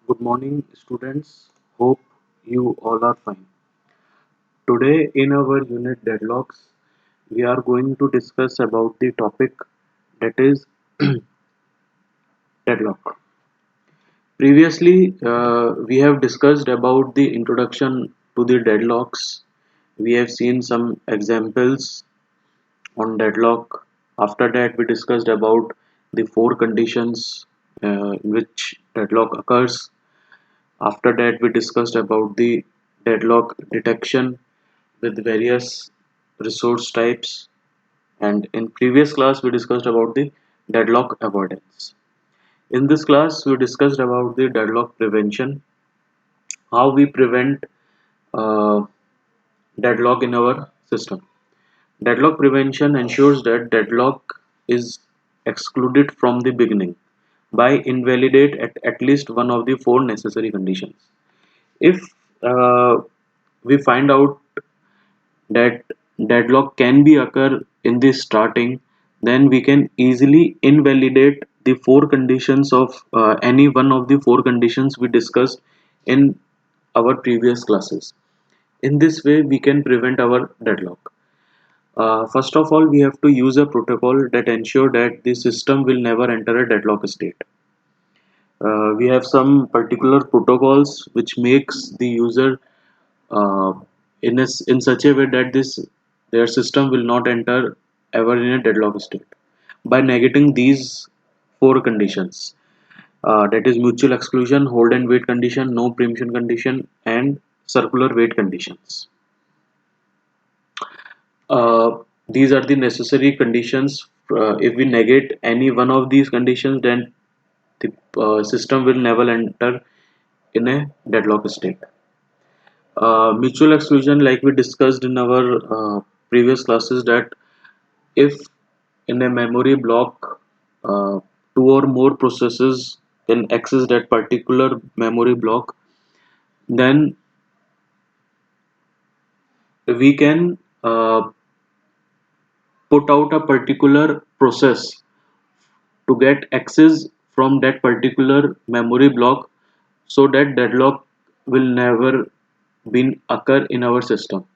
Good morning, students. Hope you all are fine. Today, in our unit Deadlocks, we are going to discuss about the topic that is deadlock. Previously, we have discussed about the introduction to the deadlocks. We have seen some examples on deadlock. After that, we discussed about the four conditions in which deadlock occurs. After that, we discussed about the deadlock detection with various resource types, and in previous class we discussed about the deadlock avoidance. In this class we discussed about the deadlock prevention, how we prevent uh, deadlock in our system. Deadlock prevention ensures that deadlock is excluded from the beginning by invalidate at least one of the four necessary conditions. If uh, we find out that deadlock can be occur in the starting, then we can easily invalidate the four conditions of any one of the four conditions we discussed in our previous classes. In this way we can prevent our deadlock. First of all, we have to use a protocol that ensure that the system will never enter a deadlock state. We have some particular protocols which makes the user uh, in such a way that this their system will not enter ever in a deadlock state by negating these four conditions, that is mutual exclusion, hold and wait condition, no preemption condition, and circular wait conditions. These are the necessary conditions. If we negate any one of these conditions, then the system will never enter in a deadlock state. Mutual exclusion, like we discussed in our previous classes, that if in a memory block two or more processes can access that particular memory block, then we can put out a particular process to get access from that particular memory block, so that deadlock will never been occur in our system.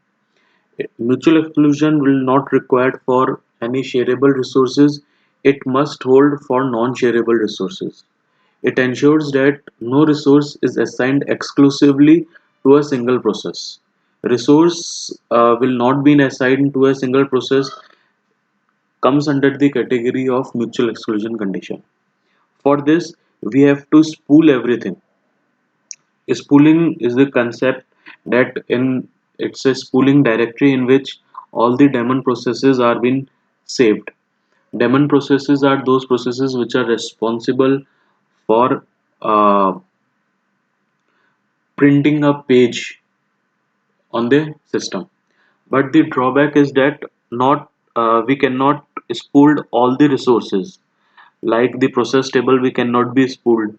Mutual exclusion will not required for any shareable resources. It must hold for non-shareable resources. It ensures that no resource is assigned exclusively to a single process. Resource will not be assigned to a single process comes under the category of mutual exclusion condition. For this, we have to spool everything. Spooling is the concept that in it's a spooling directory in which all the daemon processes are being saved. Daemon processes are those processes which are responsible for uh, printing a page on the system. But the drawback is that not we cannot spool all the resources. Like the process table, we cannot be spooled.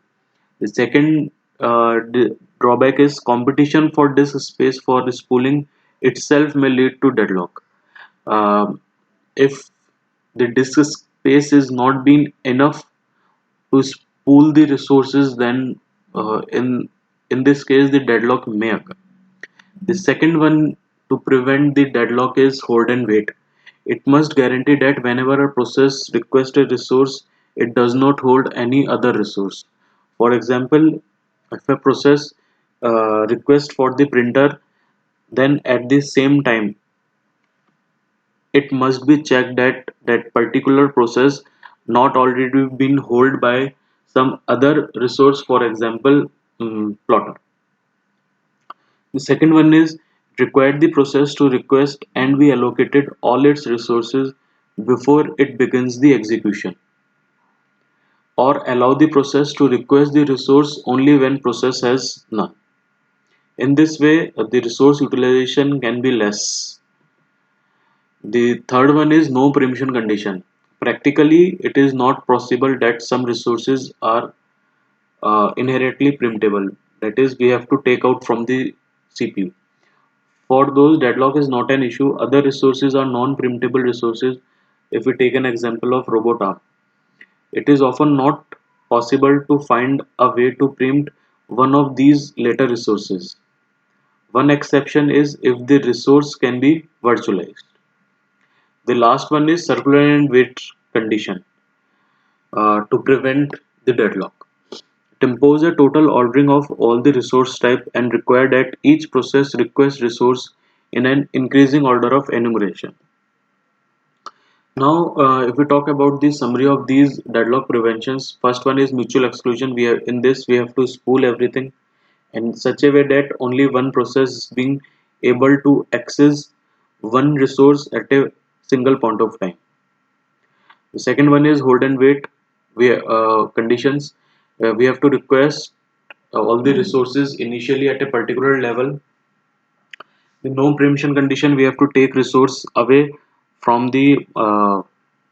The second drawback is competition for disk space for the spooling itself may lead to deadlock. If the disk space is not being enough to spool the resources, then in this case the deadlock may occur. The second one to prevent the deadlock is hold and wait. It must guarantee that whenever a process requests a resource, it does not hold any other resource. For example, if a process requests for the printer, then at the same time it must be checked that that particular process not already been held by some other resource, for example, plotter. The second one is required the process to request and be allocated all its resources before it begins the execution, or allow the process to request the resource only when process has none. In this way, the resource utilization can be less. The third one is no preemption condition. Practically, it is not possible that some resources are inherently preemptible. That is, we have to take out from the CPU. For those, deadlock is not an issue. Other resources are non-preemptible resources. If we take an example of robot arm, it is often not possible to find a way to preempt one of these later resources. One exception is if the resource can be virtualized. The last one is circular and wait condition to prevent the deadlock. It imposes a total ordering of all the resource type and require that each process request resource in an increasing order of enumeration. Now, if we talk about the summary of these deadlock preventions, first one is mutual exclusion. We have in this we have to spool everything in such a way that only one process is being able to access one resource at a single point of time. The second one is hold and wait. We conditions. We have to request all the resources initially at a particular level. The no preemption condition, we have to take resource away from the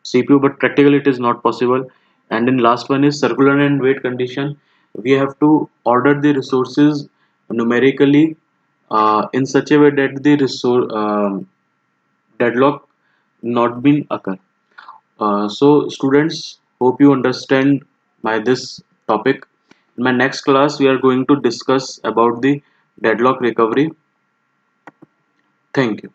CPU, but practically it is not possible. And then last one is circular and wait condition. We have to order the resources numerically in such a way that the resource deadlock not been occur. So students, hope you understand my this topic. In my next class, we are going to discuss about the deadlock recovery. Thank you.